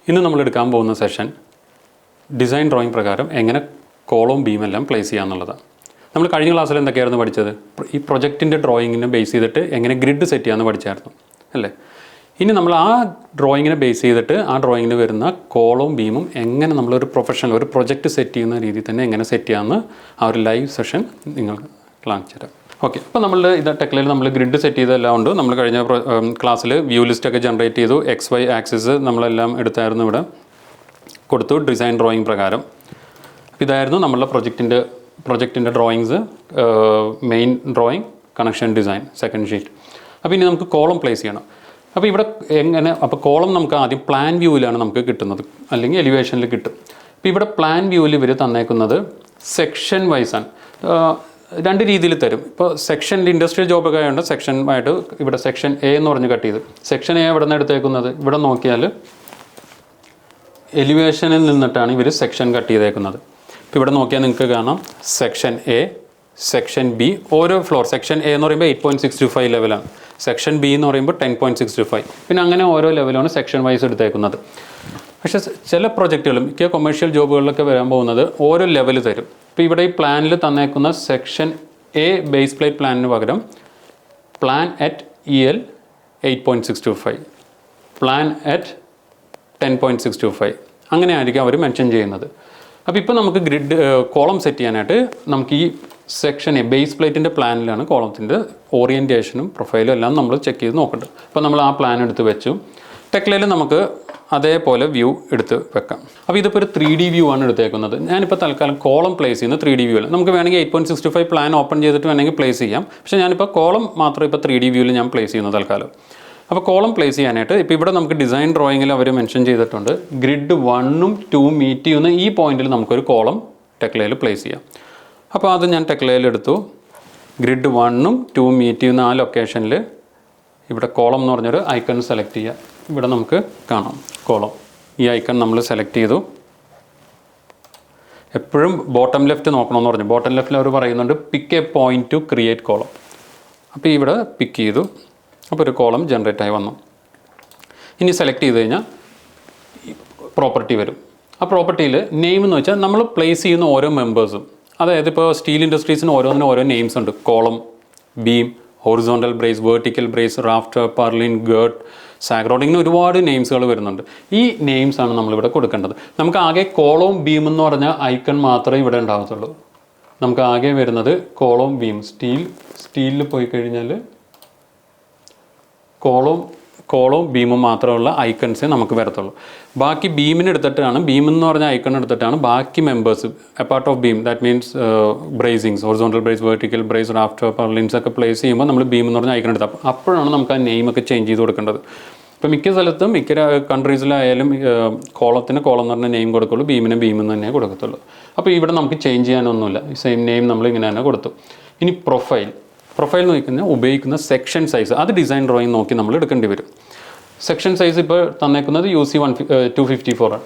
ഇന്ന് നമ്മൾ എടുക്കാൻ പോകുന്ന സെഷൻ ഡിസൈൻ ഡ്രോയിങ് പ്രകാരം എങ്ങനെ കോളവും ബീമെല്ലാം പ്ലേസ് ചെയ്യാന്നുള്ളതാണ്. നമ്മൾ കഴിഞ്ഞ ക്ലാസ്സിൽ എന്തൊക്കെയായിരുന്നു പഠിച്ചത്? ഈ പ്രൊജക്റ്റിൻ്റെ ഡ്രോയിങ്ങിനെ ബേസ് ചെയ്തിട്ട് എങ്ങനെ ഗ്രിഡ് സെറ്റ് ചെയ്യാമെന്ന് പഠിച്ചായിരുന്നു അല്ലേ? ഇനി നമ്മൾ ആ ഡ്രോയിങ്ങിനെ ബേസ് ചെയ്തിട്ട് ആ ഡ്രോയിങ്ങിന് വരുന്ന കോളവും ബീമും എങ്ങനെ നമ്മളൊരു പ്രൊഫഷണൽ ഒരു പ്രൊജക്റ്റ് സെറ്റ് ചെയ്യുന്ന രീതിയിൽ തന്നെ എങ്ങനെ സെറ്റ് ചെയ്യാമെന്ന് ആ ഒരു ലൈവ് സെഷൻ നിങ്ങൾക്ക് കാണിച്ചു തരാം. ഓക്കെ, അപ്പോൾ നമ്മളുടെ ഇത് ടെക്നിൽ നമ്മൾ ഗ്രിഡ് സെറ്റ് ചെയ്തെല്ലാം ഉണ്ട്. നമ്മൾ കഴിഞ്ഞ ക്ലാസ്സിൽ വ്യൂ ലിസ്റ്റൊക്കെ ജനറേറ്റ് ചെയ്തു. XY ആക്സിസ് നമ്മളെല്ലാം എടുത്തായിരുന്നു, ഇവിടെ കൊടുത്തു ഡിസൈൻ ഡ്രോയിങ് പ്രകാരം. ഇതായിരുന്നു നമ്മളുടെ പ്രൊജക്റ്റിൻ്റെ drawings, main drawing, connection design, second sheet. അപ്പോൾ ഇനി നമുക്ക് കോളം പ്ലേസ് ചെയ്യണം. അപ്പോൾ ഇവിടെ എങ്ങനെ, അപ്പോൾ കോളം നമുക്ക് ആദ്യം പ്ലാൻ വ്യൂവിലാണ് നമുക്ക് കിട്ടുന്നത്, അല്ലെങ്കിൽ എലിവേഷനിൽ കിട്ടും. അപ്പോൾ ഇവിടെ പ്ലാൻ വ്യൂവിൽ ഇവർ തന്നേക്കുന്നത് സെക്ഷൻ വൈസാണ്. രണ്ട് രീതിയിൽ തരും. ഇപ്പോൾ സെക്ഷനിൽ ഇൻഡസ്ട്രിയൽ ജോബൊക്കെ ആയതുകൊണ്ട് സെക്ഷനായിട്ട് ഇവിടെ സെക്ഷൻ എ എന്ന് പറഞ്ഞ് കട്ട് ചെയ്ത്, സെക്ഷൻ എ എവിടെ നിന്ന് എടുത്തേക്കുന്നത്? ഇവിടെ നോക്കിയാൽ എലിവേഷനിൽ നിന്നിട്ടാണ് ഇവർ സെക്ഷൻ കട്ട് ചെയ്തേക്കുന്നത്. ഇപ്പോൾ ഇവിടെ നോക്കിയാൽ നിങ്ങൾക്ക് കാണാം സെക്ഷൻ എ, സെക്ഷൻ ബി, ഓരോ ഫ്ലോർ. സെക്ഷൻ എ എന്ന് പറയുമ്പോൾ 8.625 ലെവലാണ്, സെക്ഷൻ ബി എന്ന് പറയുമ്പോൾ 10.625, പിന്നെ അങ്ങനെ ഓരോ ലെവലാണ് സെക്ഷൻ വൈസ് എടുത്തേക്കുന്നത്. പക്ഷേ ചില പ്രൊജക്റ്റുകളും മിക്ക കൊമേഴ്ഷ്യൽ ജോബുകളിലൊക്കെ വരാൻ പോകുന്നത് ഓരോ ലെവൽ തരും. ഇപ്പോൾ ഇവിടെ ഈ പ്ലാനിൽ തന്നേക്കുന്ന സെക്ഷൻ എ ബേസ് പ്ലേറ്റ് പ്ലാനിന് പകരം plan at EL 8.625, plan at 10.625, അങ്ങനെ ആയിരിക്കും അവർ മെൻഷൻ ചെയ്യുന്നത്. അപ്പോൾ ഇപ്പോൾ നമുക്ക് ഗ്രിഡ് കോളം സെറ്റ് ചെയ്യാനായിട്ട് നമുക്ക് ഈ സെക്ഷൻ എ ബേസ് പ്ലേറ്റിൻ്റെ പ്ലാനിലാണ് കോളത്തിൻ്റെ ഓറിയൻറ്റേഷനും പ്രൊഫൈലും എല്ലാം നമ്മൾ ചെക്ക് ചെയ്ത് നോക്കേണ്ടത്. അപ്പോൾ നമ്മൾ ആ പ്ലാൻ എടുത്ത് വെച്ചു. ടെക്ലയിൽ നമുക്ക് അതേപോലെ വ്യൂ എടുത്ത് വെക്കാം. അപ്പോൾ ഇതിപ്പോൾ ഒരു 3D വ്യൂ ആണ് എടുത്തേക്കുന്നത്. ഞാനിപ്പോൾ തൽക്കാലം കോളം പ്ലേസ് ചെയ്യുന്ന 3D വ്യൂ അല്ല. നമുക്ക് വേണമെങ്കിൽ 8.625 പ്ലാൻ ഓപ്പൺ ചെയ്തിട്ട് വേണമെങ്കിൽ പ്ലേസ് ചെയ്യാം. പക്ഷേ ഞാനിപ്പോൾ കോളം മാത്രം ഇപ്പോൾ 3D വ്യൂവിൽ ഞാൻ പ്ലേസ് ചെയ്യുന്നത് തൽക്കാലം. അപ്പോൾ കോളം പ്ലേസ് ചെയ്യാനായിട്ട് ഇപ്പോൾ ഇവിടെ നമുക്ക് ഡിസൈൻ ഡ്രോയിങ്ങിൽ അവർ മെൻഷൻ ചെയ്തിട്ടുണ്ട് ഗ്രിഡ് 1ഉം 2ഉം മീറ്റ് ചെയ്യുന്ന ഈ പോയിന്റിൽ നമുക്കൊരു കോളം ടെക്ലയിൽ പ്ലേസ് ചെയ്യാം. അപ്പോൾ അത് ഞാൻ ടെക്ലയിൽ എടുത്തു. ഗ്രിഡ് 1ഉം 2ഉം മീറ്റ് ചെയ്യുന്ന ആ ലൊക്കേഷനിൽ ഇവിടെ കോളം എന്ന് പറഞ്ഞൊരു ഐക്കൺ സെലക്ട് ചെയ്യുക. ഇവിടെ നമുക്ക് കാണാം കോളം. ഈ ഐക്കൺ നമ്മൾ സെലക്ട് ചെയ്തു. എപ്പോഴും ബോട്ടം ലെഫ്റ്റ് നോക്കണമെന്ന് പറഞ്ഞു. ബോട്ടം ലെഫ്റ്റിൽ അവർ പറയുന്നുണ്ട് pick a point to create column. അപ്പോൾ ഇവിടെ പിക്ക് ചെയ്തു. അപ്പോൾ ഒരു കോളം ജനറേറ്റ് ആയി വന്നു. ഇനി സെലക്ട് ചെയ്ത് കഴിഞ്ഞാൽ പ്രോപ്പർട്ടി വരും. ആ പ്രോപ്പർട്ടിയിൽ നെയിം എന്ന് വെച്ചാൽ നമ്മൾ പ്ലേസ് ചെയ്യുന്ന ഓരോ മെമ്പേഴ്സും, അതായത് ഇപ്പോൾ സ്റ്റീൽ ഇൻഡസ്ട്രീസിന് ഓരോന്നിനും ഓരോ നെയിംസ് ഉണ്ട്. Column, beam, horizontal brace, vertical brace, rafter, purlin, girt, sag rod, ഇങ്ങനെ ഒരുപാട് നെയിംസുകൾ വരുന്നുണ്ട്. ഈ നെയിംസാണ് നമ്മളിവിടെ കൊടുക്കേണ്ടത്. നമുക്ക് ആകെ കോളവും ബീം എന്ന് പറഞ്ഞ ഐക്കൺ മാത്രമേ ഇവിടെ ഉണ്ടാകത്തുള്ളൂ. നമുക്ക് ആകെ വരുന്നത് കോളവും ബീം. സ്റ്റീലിൽ പോയി കഴിഞ്ഞാൽ കോളവും ബീമും മാത്രമുള്ള ഐക്കൺസേ നമുക്ക് വരത്തുള്ളൂ. ബാക്കി ബീമിന് എടുത്തിട്ടാണ്, ബീം എന്ന് പറഞ്ഞ ഐക്കൺ എടുത്തിട്ടാണ് ബാക്കി members apart of beam, that means bracings, horizontal brace, vertical brace, rafter, purlins ഒക്കെ പ്ലേസ് ചെയ്യുമ്പോൾ നമ്മൾ ബീം എന്ന് പറഞ്ഞ ഐക്കൺ എടുത്താൽ അപ്പോഴാണ് നമുക്ക് ആ നെയിമൊക്കെ ചേഞ്ച് ചെയ്ത് കൊടുക്കേണ്ടത്. ഇപ്പോൾ മിക്ക സ്ഥലത്തും മിക്ക കൺട്രീസിലായാലും കോളത്തിന് കോളം എന്ന് പറഞ്ഞ നെയിം കൊടുക്കുള്ളൂ, ബീമിന് ബീം എന്ന് തന്നെ കൊടുക്കത്തുള്ളൂ. അപ്പോൾ ഇവിടെ നമുക്ക് ചേഞ്ച് ചെയ്യാനൊന്നുമില്ല. ഈ സെയിം നെയിം നമ്മൾ ഇങ്ങനെ തന്നെ കൊടുത്തു. ഇനി പ്രൊഫൈൽ നോക്കുന്ന ഉപയോഗിക്കുന്ന സെക്ഷൻ സൈസ്, അത് ഡിസൈൻ ഡ്രോയിങ് നോക്കി നമ്മൾ എടുക്കേണ്ടി വരും. സെക്ഷൻ സൈസ് ഇപ്പോൾ തന്നേക്കുന്നത് UC 254 ആണ്.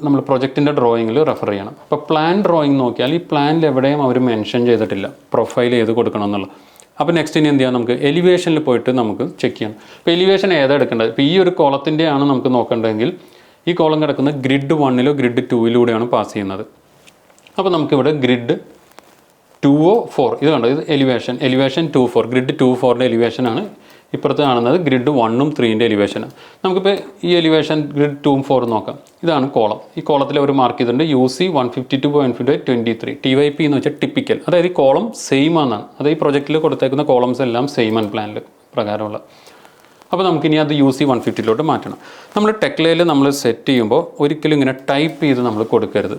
നമ്മൾ പ്രൊജക്റ്റിൻ്റെ ഡ്രോയിങ്ങിൽ റെഫർ ചെയ്യണം. അപ്പോൾ പ്ലാൻ ഡ്രോയിങ് നോക്കിയാൽ ഈ പ്ലാനിൽ എവിടെയും അവർ മെൻഷൻ ചെയ്തിട്ടില്ല പ്രൊഫൈൽ ഏത് കൊടുക്കണം എന്നുള്ളത്. അപ്പോൾ നെക്സ്റ്റ് ഇനി എന്ത് ചെയ്യാം, നമുക്ക് എലിവേഷനിൽ പോയിട്ട് നമുക്ക് ചെക്ക് ചെയ്യണം. അപ്പോൾ എലിവേഷൻ ഏതാ എടുക്കേണ്ടത്? ഇപ്പോൾ ഈ ഒരു കോളത്തിൻ്റെ ആണ് നമുക്ക് നോക്കേണ്ടതെങ്കിൽ ഈ കോളം കിടക്കുന്നത് ഗ്രിഡ് 1ലോ ഗ്രിഡ് 2ലൂടെയാണ് പാസ് ചെയ്യുന്നത്. അപ്പോൾ നമുക്കിവിടെ ഗ്രിഡ് 204, ഇത് കണ്ടോ, ഇത് എലിവേഷൻ 24, ഗ്രിഡ് 24ൻ്റെ എലിവേഷനാണ്. ഇപ്പുറത്ത് കാണുന്നത് ഗ്രിഡ് 1ഉം 3ൻ്റെ എലിവേഷനാണ്. നമുക്കിപ്പോൾ ഈ എലിവേഷൻ ഗ്രിഡ് 2-4 നോക്കാം. ഇതാണ് കോളം. ഈ കോളത്തിൽ അവർ മാർക്ക് ചെയ്തിട്ടുണ്ട് UC 152.23. TYP എന്ന് വെച്ചാൽ ടിപ്പിക്കൽ, അതായത് ഈ കോളം സെയിം ആണെന്നാണ്. അത് ഈ പ്രൊജക്റ്റിൽ കൊടുത്തേക്കുന്ന കോളംസ് എല്ലാം സെയിം ആണ് പ്ലാനിൽ പ്രകാരമുള്ള. അപ്പോൾ നമുക്കിനി അത് UC 150 മാറ്റണം. നമ്മൾ ടെക്ലയിൽ നമ്മൾ സെറ്റ് ചെയ്യുമ്പോൾ ഒരിക്കലും ഇങ്ങനെ ടൈപ്പ് ചെയ്ത് നമ്മൾ കൊടുക്കരുത്.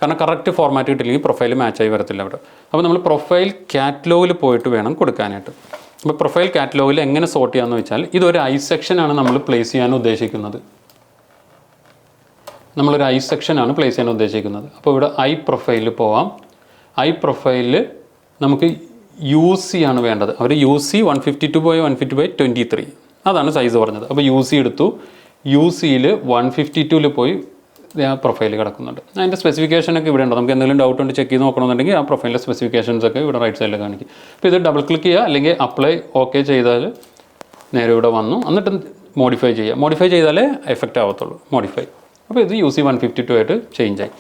കാരണം കറക്റ്റ് ഫോർമാറ്റ് കിട്ടില്ലെങ്കിൽ പ്രൊഫൈൽ മാച്ചായി വരത്തില്ല അവിടെ. അപ്പോൾ നമ്മൾ പ്രൊഫൈൽ കാറ്റലോഗിൽ പോയിട്ട് വേണം കൊടുക്കാനായിട്ട്. അപ്പോൾ പ്രൊഫൈൽ കാറ്റലോഗിൽ എങ്ങനെ സോർട്ട് ചെയ്യാമെന്ന് വെച്ചാൽ ഇതൊരു ഐ സെക്ഷനാണ് നമ്മൾ പ്ലേസ് ചെയ്യാൻ ഉദ്ദേശിക്കുന്നത്. നമ്മളൊരു ഐ സെക്ഷനാണ് പ്ലേസ് ചെയ്യാൻ ഉദ്ദേശിക്കുന്നത്. അപ്പോൾ ഇവിടെ ഐ പ്രൊഫൈലിൽ പോവാം. ഐ പ്രൊഫൈലിൽ നമുക്ക് UC ആണ് വേണ്ടത്. അവർ UC 152/150/23 അതാണ് സൈസ് പറഞ്ഞത്. അപ്പോൾ UC എടുത്തു. UCയിൽ 152ൽ പോയി ആ പ്രൊഫൈൽ കിടക്കുന്നുണ്ട്. അതിൻ്റെ സ്പെസിഫിക്കേഷനൊക്കെ ഇവിടെ ഉണ്ട്. നമുക്ക് എന്തെങ്കിലും ഡൗട്ട് ഉണ്ട് ചെക്ക് ചെയ്ത് നോക്കണമെന്നുണ്ടെങ്കിൽ ആ പ്രൊഫൈലിൻ്റെ സ്പെസിഫിക്കേഷൻസ് ഒക്കെ ഇവിടെ റൈറ്റ് സൈഡിൽ കാണിക്കും. അപ്പോൾ ഇത് ഡബിൾ ക്ലിക്ക് ചെയ്യുക, അല്ലെങ്കിൽ അപ്ലൈ ഓക്കെ ചെയ്താൽ നേരെ ഇവിടെ വന്നു. എന്നിട്ട് മോഡിഫൈ ചെയ്യുക. മോഡിഫൈ ചെയ്താലേ എഫക്റ്റ് ആവത്തുള്ളൂ. മോഡിഫൈ. അപ്പോൾ ഇത് UC152 ആയിട്ട് ചേഞ്ച് ആയി.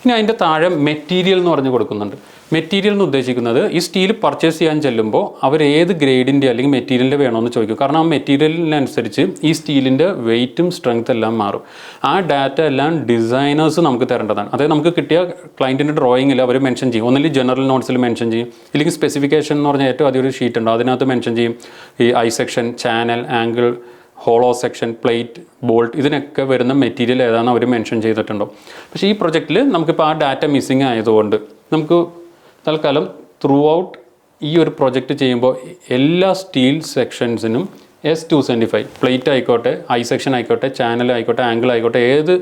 ഇനി അതിൻ്റെ താഴെ മെറ്റീരിയൽ എന്ന് പറഞ്ഞ് കൊടുക്കുന്നുണ്ട്. മെറ്റീരിയൽ എന്ന് ഉദ്ദേശിക്കുന്നത് ഈ സ്റ്റീൽ പർച്ചേസ് ചെയ്യാൻ ചെല്ലുമ്പോൾ അവർ ഏത് ഗ്രേഡിൻ്റെ അല്ലെങ്കിൽ മെറ്റീരിയലിൻ്റെ വേണമെന്ന് ചോദിക്കും. കാരണം ആ മെറ്റീരിയലിനനുസരിച്ച് ഈ സ്റ്റീലിൻ്റെ വെയ്റ്റും സ്ട്രെങ്ത് എല്ലാം മാറും. ആ ഡാറ്റ എല്ലാം ഡിസൈനേഴ്സ് നമുക്ക് തരേണ്ടതാണ്. അതായത് നമുക്ക് കിട്ടിയ ക്ലയൻറ്റിൻ്റെ ഡ്രോയിങ്ങിൽ അവർ മെൻഷൻ ചെയ്യും. ഒന്നിൽ ജനറൽ നോട്ട്സിൽ മെൻഷൻ ചെയ്യും, ഇല്ലെങ്കിൽ സ്പെസിഫിക്കേഷൻ എന്ന് പറഞ്ഞാൽ ഏറ്റവും അതൊരു ഷീറ്റ് ഉണ്ട്, അതിനകത്ത് മെൻഷൻ ചെയ്യും ഈ I section, channel, angle, hollow section, plate, bolt, ഇതിനൊക്കെ വരുന്ന മെറ്റീരിയൽ ഏതാണെന്ന് അവർ മെൻഷൻ ചെയ്തിട്ടുണ്ടോ. പക്ഷേ ഈ പ്രൊജക്റ്റിൽ നമുക്കിപ്പോൾ ആ ഡാറ്റ മിസ്സിങ് ആയതുകൊണ്ട് നമുക്ക് തൽക്കാലം ത്രൂ ഔട്ട് ഈ ഒരു പ്രൊജക്റ്റ് ചെയ്യുമ്പോൾ എല്ലാ സ്റ്റീൽ സെക്ഷൻസിനും S275 പ്ലേറ്റ് ആയിക്കോട്ടെ, ഐ സെക്ഷൻ ആയിക്കോട്ടെ, ചാനൽ ആയിക്കോട്ടെ, ആംഗിൾ ആയിക്കോട്ടെ, ഏത്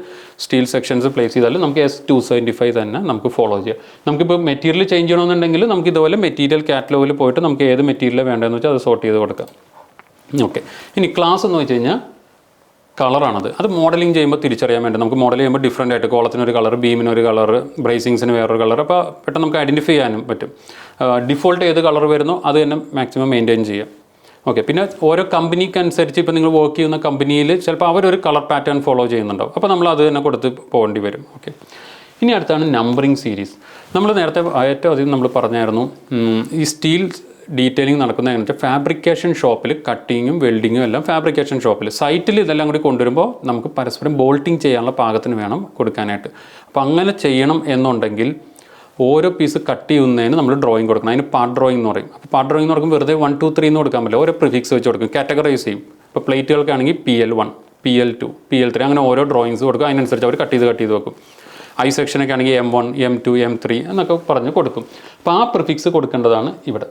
സ്റ്റീൽ സെക്ഷൻസ് പ്ലേസ് ചെയ്താലും നമുക്ക് S275 തന്നെ നമുക്ക് ഫോളോ ചെയ്യാം. നമുക്കിപ്പോൾ മെറ്റീരിയൽ ചേഞ്ച് ചെയ്യണമെന്നുണ്ടെങ്കിൽ നമുക്ക് ഇതുപോലെ മെറ്റീരിയൽ കാറ്റലോഗിൽ പോയിട്ട് നമുക്ക് ഏത് മെറ്റീരിയൽ വേണ്ടതെന്ന് വെച്ചാൽ അത് സോർട്ട് ചെയ്ത് കൊടുക്കാം. ഓക്കെ. ഇനി ക്ലാസ് എന്ന് വെച്ച് കഴിഞ്ഞാൽ കളറാണത്. അത് മോഡലിംഗ് ചെയ്യുമ്പോൾ തിരിച്ചറിയാൻ വേണ്ടി നമുക്ക് മോഡൽ ചെയ്യുമ്പോൾ ഡിഫറൻ്റ് ആയിട്ട് കോളത്തിനൊരു കളർ, ബീമിനൊരു കളർ, ബ്രേസിങ്സിന് വേറൊരു കളർ, അപ്പോൾ പെട്ടെന്ന് നമുക്ക് ഐഡൻറ്റിഫൈ ചെയ്യാനും പറ്റും. ഡിഫോൾട്ട് ഏത് കളർ വരുന്നോ അത് തന്നെ മാക്സിമം മെയിൻറ്റെയിൻ ചെയ്യാം. ഓക്കെ. പിന്നെ ഓരോ കമ്പനിക്ക് അനുസരിച്ച് ഇപ്പോൾ നിങ്ങൾ വർക്ക് ചെയ്യുന്ന കമ്പനിയിൽ ചിലപ്പോൾ അവരൊരു കളർ പാറ്റേൺ ഫോളോ ചെയ്യുന്നുണ്ടാവും. അപ്പോൾ നമ്മൾ അത് തന്നെ കൊടുത്ത് പോകേണ്ടി വരും. ഓക്കെ. ഇനി അടുത്താണ് നമ്പറിങ് സീരീസ്. നമ്മൾ നേരത്തെ ഏറ്റവും അധികം നമ്മൾ പറഞ്ഞായിരുന്നു ഈ സ്റ്റീൽ ഡീറ്റെയിലിംഗ് നടക്കുന്ന എങ്ങനെ വെച്ചാൽ ഫാബ്രിക്കേഷൻ ഷോപ്പിൽ കട്ടിങ്ങും വെൽഡിങ്ങും എല്ലാം ഫാബ്രിക്കേഷൻ ഷോപ്പിൽ, സൈറ്റിൽ ഇതെല്ലാം കൂടി കൊണ്ടുവരുമ്പോൾ നമുക്ക് പരസ്പരം ബോൾട്ടിങ് ചെയ്യാനുള്ള പാകത്തിന് വേണം കൊടുക്കാനായിട്ട്. അപ്പോൾ അങ്ങനെ ചെയ്യണം എന്നുണ്ടെങ്കിൽ ഓരോ പീസ് കട്ട് ചെയ്യുന്നതിന് നമ്മൾ ഡ്രോയിങ് കൊടുക്കണം. അതിന് പാർട്ട് ഡ്രോയിങ് എന്ന് പറയും. അപ്പോൾ പാർട്ട് ഡ്രോയിങ് എന്ന് പറയുമ്പോൾ വെറുതെ 1, 2, 3 എന്ന് കൊടുക്കാൻ പറ്റില്ല. ഓരോ പ്രിഫിക്സ് വെച്ച് കൊടുക്കും, കാറ്റഗറൈസ് ചെയ്യും. ഇപ്പോൾ പ്ലേറ്റുകൾക്കാണെങ്കിൽ PL1, PL2, PL3 അങ്ങനെ ഓരോ ഡ്രോയിങ്സ് കൊടുക്കും. അതിനനുസരിച്ച് അവർ കട്ട് ചെയ്ത് വെക്കും. ഐ സെക്ഷനൊക്കെ ആണെങ്കിൽ M1, M2, M3 എന്നൊക്കെ പറഞ്ഞ് കൊടുക്കും. അപ്പോൾ ആ പ്രിഫിക്സ് കൊടുക്കേണ്ടതാണ് ഇവിടെ.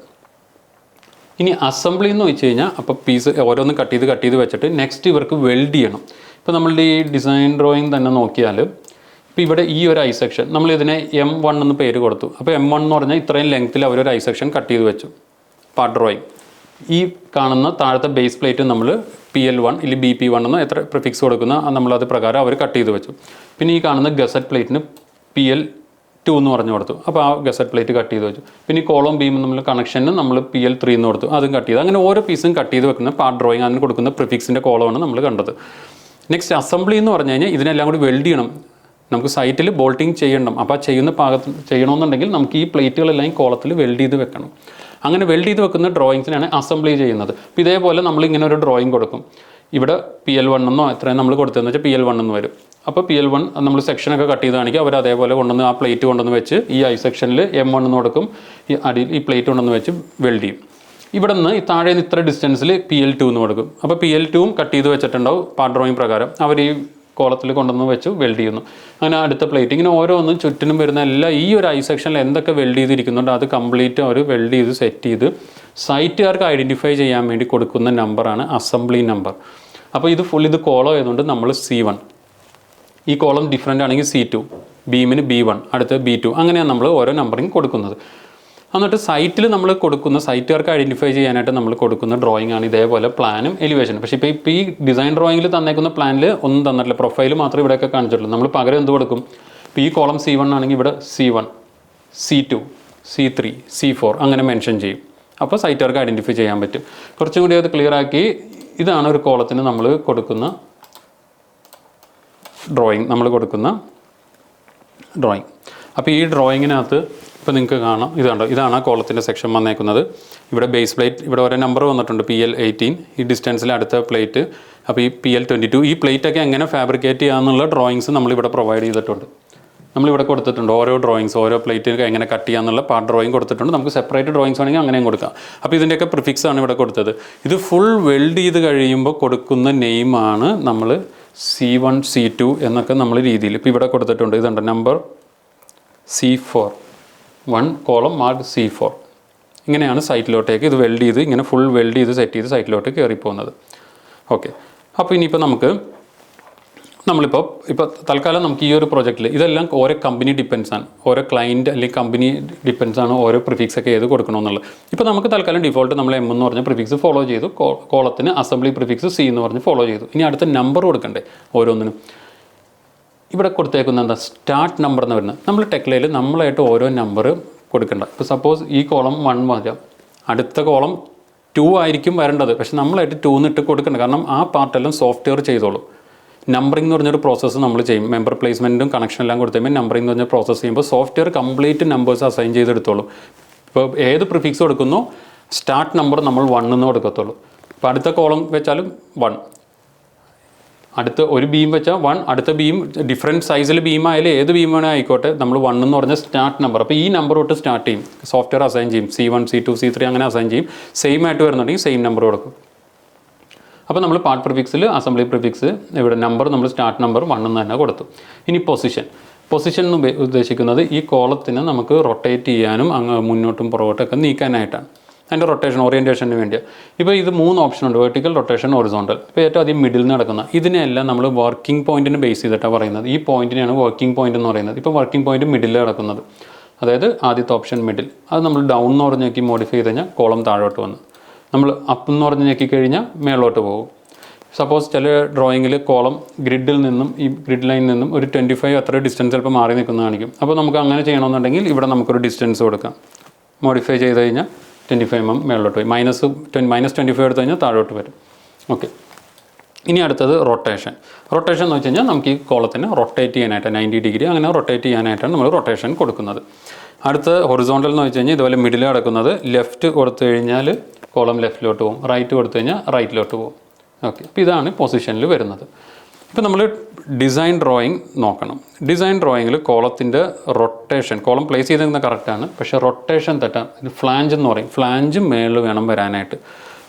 ഇനി അസംബ്ലി എന്ന് വെച്ച് കഴിഞ്ഞാൽ അപ്പോൾ പീസ് ഓരോന്ന് കട്ട് ചെയ്ത് വെച്ചിട്ട് നെക്സ്റ്റ് ഇവർക്ക് വെൽഡ് ചെയ്യണം. ഇപ്പോൾ നമ്മളുടെ ഈ ഡിസൈൻ ഡ്രോയിങ് തന്നെ നോക്കിയാൽ ഇപ്പോൾ ഇവിടെ ഈ ഒരു ഐ സെക്ഷൻ നമ്മൾ ഇതിനെ M1 എന്ന് പേര് കൊടുത്തു. അപ്പോൾ M1 എന്ന് പറഞ്ഞാൽ ഇത്രയും ലെങ്ത്തിൽ അവരൊരു ഐ സെക്ഷൻ കട്ട് ചെയ്ത് വെച്ചു. Part drawing. ഈ കാണുന്ന താഴത്തെ ബേസ് പ്ലേറ്റ് നമ്മൾ PL1 ഇല്ലെങ്കിൽ BP1 എന്ന് എത്ര പ്രിഫിക്സ് കൊടുക്കുന്ന നമ്മളത് പ്രകാരം അവർ കട്ട് ചെയ്ത് വെച്ചു. പിന്നെ ഈ കാണുന്ന ഗസറ്റ് പ്ലേറ്റിന് PL2 എന്ന് പറഞ്ഞു കൊടുത്തു. അപ്പോൾ ആ ഗസറ്റ് പ്ലേറ്റ് കട്ട് ചെയ്ത് വെച്ചു. പിന്നെ ഈ കോളം ബീം നമ്മൾ കണക്ഷന് നമ്മൾ PL3 എന്ന് കൊടുത്തു, അതും കട്ട് ചെയ്തു. അങ്ങനെ ഓരോ പീസും കട്ട് ചെയ്ത് വെക്കുന്ന പാർട്ട് ഡ്രോയിങ്, അതിന് കൊടുക്കുന്ന പ്രിഫിക്സിൻ്റെ കോളമാണ് നമ്മൾ കണ്ടത്. നെക്സ്റ്റ് അസംബ്ലി എന്ന് പറഞ്ഞു കഴിഞ്ഞാൽ ഇതിനെല്ലാം കൂടി വെൽഡ് ചെയ്യണം. നമുക്ക് സൈറ്റിൽ ബോൾട്ടിങ് ചെയ്യണം. അപ്പോൾ ആ ചെയ്യുന്ന പാകത്ത് ചെയ്യണമെന്നുണ്ടെങ്കിൽ നമുക്ക് ഈ പ്ലേറ്റുകളെല്ലാം ഈ കോളത്തിൽ വെൽഡ് ചെയ്ത് വെക്കണം. അങ്ങനെ വെൽഡ് ചെയ്ത് വെക്കുന്ന ഡ്രോയിങ്സിനാണ് അസംബ്ലി ചെയ്യുന്നത്. അപ്പോൾ ഇതേപോലെ നമ്മളിങ്ങനെ ഒരു ഡ്രോയിങ് കൊടുക്കും. ഇവിടെ PL1 എന്നോ എത്രയും നമ്മൾ കൊടുത്തതെന്ന് വെച്ചാൽ PL1 എന്ന് വരും. അപ്പോൾ PL1 നമ്മൾ സെക്ഷനൊക്കെ കട്ട് ചെയ്ത് കാണിക്കുക. അവർ അതേപോലെ കൊണ്ടുവന്ന് ആ പ്ലേറ്റ് കൊണ്ടുവന്ന് വെച്ച് ഈ ഐ സെക്ഷനിൽ M1 എന്ന് കൊടുക്കും, ഈ അടിയിൽ ഈ പ്ലേറ്റ് കൊണ്ടുവന്ന് വെച്ച് വെൽഡ് ചെയ്യും. ഇവിടെ നിന്ന് ഈ താഴെ നിന്ന് ഇത്ര ഡിസ്റ്റൻസിൽ PL2 എന്ന് കൊടുക്കും. അപ്പോൾ PL2 കട്ട് ചെയ്ത് വെച്ചിട്ടുണ്ടാവും പാർട്ട് ഡ്രോയിങ് പ്രകാരം. അവർ ഈ കോളത്തിൽ കൊണ്ടുവന്ന് വെച്ച് വെൽഡ് ചെയ്യുന്നു. അങ്ങനെ അടുത്ത പ്ലേറ്റ് ഇങ്ങനെ ഓരോന്നും ചുറ്റിനും വരുന്ന എല്ലാ ഈ ഒരു ഐ സെക്ഷനിൽ എന്തൊക്കെ വെൽഡ് ചെയ്തിരിക്കുന്നുണ്ട് അത് കംപ്ലീറ്റ് അവർ വെൽഡ് ചെയ്ത് സെറ്റ് ചെയ്ത് സൈറ്റുകാർക്ക് ഐഡൻറ്റിഫൈ ചെയ്യാൻ വേണ്ടി കൊടുക്കുന്ന നമ്പറാണ് അസംബ്ലി നമ്പർ. അപ്പോൾ ഇത് ഫുൾ ഇത് കോളം ആയതുകൊണ്ട് നമ്മൾ C1, ഈ കോളം ഡിഫറൻ്റ് ആണെങ്കിൽ C2, ബീമിന് B1, അടുത്ത B2, അങ്ങനെയാണ് നമ്മൾ ഓരോ നമ്പറിങ് കൊടുക്കുന്നത്. എന്നിട്ട് സൈറ്റിൽ നമ്മൾ കൊടുക്കുന്ന സൈറ്റുകാർക്ക് ഐഡൻറ്റിഫൈ ചെയ്യാനായിട്ട് നമ്മൾ കൊടുക്കുന്ന ഡ്രോയിങ് ആണ് ഇതേപോലെ പ്ലാനും എലിവേഷനും. പക്ഷേ ഇപ്പോൾ ഈ ഡിസൈൻ ഡ്രോയിങ്ങിൽ തന്നേക്കുന്ന പ്ലാനിൽ ഒന്നും തന്നിട്ടില്ല, പ്രൊഫൈൽ മാത്രമേ ഇവിടെയൊക്കെ കാണിച്ചിട്ടുള്ളൂ. നമ്മൾ പകരം എന്ത് കൊടുക്കും? ഇപ്പോൾ ഈ കോളം C1 ആണെങ്കിൽ ഇവിടെ C1, C2, C3, C4 അങ്ങനെ മെൻഷൻ ചെയ്യും. അപ്പോൾ സൈറ്റുകാർക്ക് ഐഡൻറ്റിഫൈ ചെയ്യാൻ പറ്റും. കുറച്ചും കൂടി അത് ക്ലിയർ ആക്കി, ഇതാണ് ഒരു കോളത്തിന് നമ്മൾ കൊടുക്കുന്ന ഡ്രോയിങ്. അപ്പോൾ ഈ ഡ്രോയിങ്ങിനകത്ത് ഇപ്പോൾ നിങ്ങൾക്ക് കാണാം, ഇതാണ് ആ കോളത്തിൻ്റെ സെക്ഷൻ വന്നേക്കുന്നത്. ഇവിടെ ബേസ് പ്ലേറ്റ്, ഇവിടെ ഓരോ നമ്പർ വന്നിട്ടുണ്ട്, PL18, ഈ ഡിസ്റ്റൻസിൽ അടുത്ത പ്ലേറ്റ്. അപ്പോൾ ഈ PL22, ഈ പ്ലേറ്റൊക്കെ എങ്ങനെ ഫാബ്രിക്കേറ്റ് ചെയ്യാമെന്നുള്ള ഡ്രോയിങ്സ് നമ്മളിവിടെ പ്രൊവൈഡ് ചെയ്തിട്ടുണ്ട്. നമ്മളിവിടെ കൊടുത്തിട്ടുണ്ട് ഓരോ ഡ്രോയിങ്സ്, ഓരോ പ്ലേറ്റ് എങ്ങനെ കട്ട് ചെയ്യാമെന്നുള്ള പാർട്ട് ഡ്രോയിങ് കൊടുത്തിട്ടുണ്ട്. നമുക്ക് സെപ്പറേറ്റ് ഡ്രോയിങ്സ് ആണെങ്കിൽ അങ്ങനെയും കൊടുക്കാം. അപ്പോൾ ഇതിൻ്റെയൊക്കെ പ്രിഫിക്സ് ആണ് ഇവിടെ കൊടുത്തത്. ഇത് ഫുൾ വെൽഡ് ചെയ്ത് കഴിയുമ്പോൾ കൊടുക്കുന്ന നെയിമാണ് നമ്മൾ C1, C2 എന്നൊക്കെ നമ്മൾ രീതിയിൽ ഇപ്പോൾ ഇവിടെ കൊടുത്തിട്ടുണ്ട്. ഇതുണ്ട് number C4, 1 column mark C4. ഇങ്ങനെയാണ് സൈറ്റിലോട്ടേക്ക് ഇത് വെൽഡ് ചെയ്ത് ഇങ്ങനെ ഫുൾ വെൽഡ് ചെയ്ത് സെറ്റ് ചെയ്ത് സൈറ്റിലോട്ട് കയറി പോകുന്നത്. ഓക്കെ. അപ്പോൾ ഇനിയിപ്പോൾ നമ്മളിപ്പോൾ തൽക്കാലം നമുക്ക് ഈ ഒരു പ്രോജക്റ്റിൽ ഇതെല്ലാം ഓരോ കമ്പനി ഡിപ്പെൻസ് ആണ്, ഓരോ ക്ലയൻറ്റ് അല്ലെങ്കിൽ കമ്പനി ഡിപ്പെൻസ് ആണ് ഓരോ പ്രിഫിക്സ് ഒക്കെ ഏത് കൊടുക്കണമെന്നുള്ളത്. ഇപ്പോൾ നമുക്ക് തൽക്കാലം ഡിഫോൾട്ട് നമ്മൾ M എന്ന് പറഞ്ഞ പ്രിഫിക്സ് ഫോളോ ചെയ്തു, കോളത്തിന് അസംബ്ലി പ്രിഫിക്സ് C എന്ന് പറഞ്ഞ് ഫോളോ ചെയ്തു. ഇനി അടുത്ത നമ്പർ കൊടുക്കണ്ടേ ഓരോന്നിനും? ഇവിടെ കൊടുത്തേക്കുന്ന എന്താ സ്റ്റാർട്ട് നമ്പർ എന്ന് വരുന്നത്. നമ്മൾ ടെക്ലയിൽ നമ്മളായിട്ട് ഓരോ നമ്പർ കൊടുക്കണ്ട. ഇപ്പോൾ സപ്പോസ് ഈ കോളം 1 വരാം, അടുത്ത കോളം 2 ആയിരിക്കും വരേണ്ടത്. പക്ഷെ നമ്മളായിട്ട് 2 എന്നിട്ട് കൊടുക്കണം. കാരണം ആ പാർട്ടെല്ലാം സോഫ്റ്റ്വെയർ ചെയ്തോളൂ. നമ്പറിംഗ് എന്ന് പറഞ്ഞൊരു പ്രോസസ്സ് നമ്മൾ ചെയ്യും. മെമ്പർ പ്ലേസ്മെൻറ്റും കണക്ഷൻ എല്ലാം കൊടുത്തു കഴിയുമ്പോൾ നമ്പറിംഗ് എന്ന് പറഞ്ഞ പ്രോസസ്സ് ചെയ്യുമ്പോൾ സോഫ്റ്റ്വെയർ കംപ്ലീറ്റ് നമ്പേഴ്സ് അസൈൻ ചെയ്തെടുത്തോളൂ. ഇപ്പോൾ ഏത് പ്രിഫിക്സ് കൊടുക്കുന്നോ സ്റ്റാർട്ട് നമ്പർ നമ്മൾ 1 എന്ന് കൊടുക്കത്തുള്ളൂ. ഇപ്പോൾ അടുത്ത കോളം വെച്ചാലും 1, അടുത്ത ഒരു ബീം വെച്ചാൽ 1, അടുത്ത ബീം ഡിഫറെൻറ്റ് സൈസിൽ ബീമായാലും ഏത് ബീമാണ് ആയിക്കോട്ടെ നമ്മൾ 1 എന്ന് പറഞ്ഞ സ്റ്റാർട്ട് നമ്പർ. അപ്പോൾ ഈ നമ്പർ തൊട്ട് സ്റ്റാർട്ട് ചെയ്യും, സോഫ്റ്റ്വെയർ അസൈൻ ചെയ്യും. C1 C2 C3 അങ്ങനെ അസൈൻ ചെയ്യും. സെയിം ആയിട്ട് വരുന്നുണ്ടെങ്കിൽ സെയിം നമ്പർ കൊടുക്കും. അപ്പോൾ നമ്മൾ പാർട്ട് പ്രിഫിക്സിൽ അസംബ്ലി പ്രിഫിക്സ് ഇവിടെ നമ്പർ നമ്മൾ സ്റ്റാർട്ട് നമ്പർ 1 എന്ന് തന്നെ കൊടുത്തു. ഇനി പൊസിഷൻ എന്ന് ഉദ്ദേശിക്കുന്നത് ഈ കോളത്തിന് നമുക്ക് റൊട്ടേറ്റ് ചെയ്യാനും അങ്ങ് മുന്നോട്ടും പുറകോട്ടൊക്കെ നീക്കാനായിട്ടാണ്. അതിൻ്റെ റൊട്ടേഷൻ ഓറിയൻറ്റേഷന് വേണ്ടിയാണ്. ഇപ്പോൾ ഇത് 3 ഓപ്ഷൻ ഉണ്ട്: വെർട്ടിക്കൽ, റൊട്ടേഷൻ, ഹൊറിസോണ്ടൽ. ഇപ്പോൾ ഏറ്റവും അധികം മിഡിൽ നിന്ന് നടക്കുന്ന ഇതിനെല്ലാം നമ്മൾ വർക്കിംഗ് പോയിന്റിന് ബേസ് ചെയ്തിട്ടാണ് പറയുന്നത്. ഈ പോയിന്റിനെയാണ് വർക്കിംഗ് പോയിന്റ് എന്ന് പറയുന്നത്. ഇപ്പോൾ വർക്കിംഗ് പോയിന്റ് മിഡിൽ കിടക്കുന്നത്, അതായത് ആദ്യത്തെ ഓപ്ഷൻ മിഡിൽ. അത് നമ്മൾ ഡൗൺ എന്ന് പറഞ്ഞ് നോക്കി മോഡിഫൈ ചെയ്ത് കഴിഞ്ഞാൽ കോളം താഴോട്ട് വന്നു. നമ്മൾ അപ്പ് എന്ന് പറഞ്ഞ് നോക്കി കഴിഞ്ഞാൽ മേളോട്ട് പോകും. സപ്പോസ് ചില ഡ്രോയിങ്ങിൽ കോളം ഗ്രിഡിൽ നിന്നും ഈ ഗ്രിഡ് ലൈനിൽ നിന്നും ഒരു 25 അത്ര ഡിസ്റ്റൻസ് ചിലപ്പോൾ മാറി നിൽക്കുന്ന കാണിക്കും. അപ്പോൾ നമുക്ക് അങ്ങനെ ചെയ്യണമെന്നുണ്ടെങ്കിൽ ഇവിടെ നമുക്കൊരു ഡിസ്റ്റൻസ് കൊടുക്കാം. മോഡിഫൈ ചെയ്ത് കഴിഞ്ഞാൽ 25 mm മേളിലോട്ട് പോയി. -25 എടുത്തു കഴിഞ്ഞാൽ താഴോട്ട് വരും. ഓക്കെ. ഇനി അടുത്തത് റൊട്ടേഷൻ എന്ന് വെച്ച് കഴിഞ്ഞാൽ നമുക്ക് ഈ കോളത്തിനെ റൊട്ടേറ്റ് ചെയ്യാനായിട്ട് 90 ഡിഗ്രി അങ്ങനെ റൊട്ടേറ്റ് ചെയ്യാനായിട്ടാണ് നമ്മൾ റൊട്ടേഷൻ കൊടുക്കുന്നത്. അടുത്ത ഹൊറിസോണ്ടൽ എന്ന് വെച്ച് കഴിഞ്ഞാൽ ഇതുപോലെ മിഡിൽ കിടക്കുന്നത് ലെഫ്റ്റ് കൊടുത്തു കഴിഞ്ഞാൽ കോളം ലെഫ്റ്റിലോട്ട് പോകും, റൈറ്റ് കൊടുത്തു കഴിഞ്ഞാൽ റൈറ്റിലോട്ട് പോകും. ഓക്കെ. അപ്പോൾ ഇതാണ് പൊസിഷനിൽ വരുന്നത്. ഇപ്പോൾ നമ്മൾ ഡിസൈൻ ഡ്രോയിങ് നോക്കണം. ഡിസൈൻ ഡ്രോയിങ്ങിൽ കോളത്തിൻ്റെ റൊട്ടേഷൻ, കോളം പ്ലേസ് ചെയ്തിരുന്നത് കറക്റ്റാണ്, പക്ഷേ റൊട്ടേഷൻ തെറ്റാണ്. ഇത് ഫ്ലാഞ്ച് എന്ന് പറയും. ഫ്ലാഞ്ച് മേളിൽ വേണം വരാനായിട്ട്.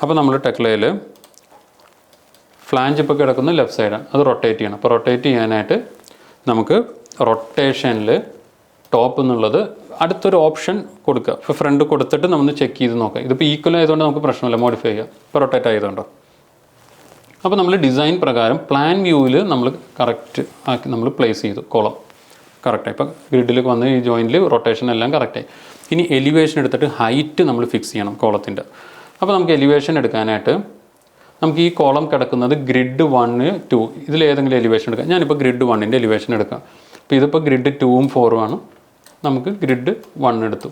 അപ്പോൾ നമ്മൾ ടെക്ലയിൽ ഫ്ലാഞ്ച് ഇപ്പോൾ കിടക്കുന്ന ലെഫ്റ്റ് സൈഡാണ്, അത് റൊട്ടേറ്റ് ചെയ്യണം. അപ്പോൾ റൊട്ടേറ്റ് ചെയ്യാനായിട്ട് നമുക്ക് റൊട്ടേഷനിൽ ടോപ്പ് എന്നുള്ളത് അടുത്തൊരു ഓപ്ഷൻ കൊടുക്കുക. ഇപ്പോൾ ഫ്രണ്ട് കൊടുത്തിട്ട് നമ്മൾ ചെക്ക് ചെയ്ത് നോക്കാം. ഇതിപ്പോൾ ഈക്വൽ ആയതുകൊണ്ട് നമുക്ക് പ്രശ്നമില്ല, മോഡിഫൈ ചെയ്യാം. ഇപ്പോൾ റൊട്ടേറ്റ് ആയതുകൊണ്ടോ. അപ്പോൾ നമ്മൾ ഡിസൈൻ പ്രകാരം പ്ലാൻ വ്യൂവിൽ നമ്മൾ കറക്റ്റ് ആക്കി നമ്മൾ പ്ലേസ് ചെയ്തു കോളം കറക്റ്റായി. ഇപ്പോൾ ഗ്രിഡിലേക്ക് വന്ന് ഈ ജോയിൻറ്റിൽ റൊട്ടേഷൻ എല്ലാം കറക്റ്റായി. ഇനി എലിവേഷൻ എടുത്തിട്ട് ഹൈറ്റ് നമ്മൾ ഫിക്സ് ചെയ്യണം കോളത്തിൻ്റെ. അപ്പോൾ നമുക്ക് എലിവേഷൻ എടുക്കാനായിട്ട് നമുക്ക് ഈ കോളം കിടക്കുന്നത് ഗ്രിഡ് 1 2 ഇതിലേതെങ്കിലും എലിവേഷൻ എടുക്കാം. ഞാനിപ്പോൾ ഗ്രിഡ് 1ൻ്റെ എലിവേഷൻ എടുക്കാം. അപ്പോൾ ഇതിപ്പോൾ ഗ്രിഡ് 2ഉം 4ഉം ആണ്. നമുക്ക് ഗ്രിഡ് 1 എടുത്തു.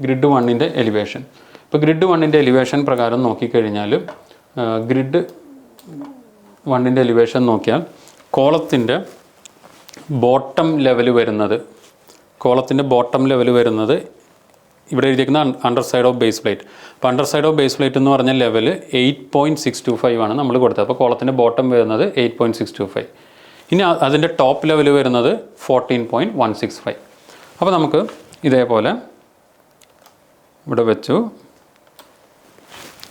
ഗ്രിഡ് 1ൻ്റെ എലിവേഷൻ. ഇപ്പോൾ ഗ്രിഡ് 1ൻ്റെ എലിവേഷൻ പ്രകാരം നോക്കിക്കഴിഞ്ഞാൽ ഗ്രിഡ് 1ൻ്റെ എലിവേഷൻ നോക്കിയാൽ കോളത്തിൻ്റെ ബോട്ടം ലെവൽ വരുന്നത് ഇവിടെ എഴുതിയിരിക്കുന്ന under side of base plate. അപ്പോൾ under side of base plate എന്ന് പറഞ്ഞ ലെവൽ 8.625 ആണ് നമ്മൾ കൊടുത്തത്. അപ്പോൾ കോളത്തിൻ്റെ ബോട്ടം വരുന്നത് 8.625. ഇനി അതിൻ്റെ ടോപ്പ് ലെവൽ വരുന്നത് 14.165. അപ്പോൾ നമുക്ക് ഇതേപോലെ ഇവിടെ വെച്ചു.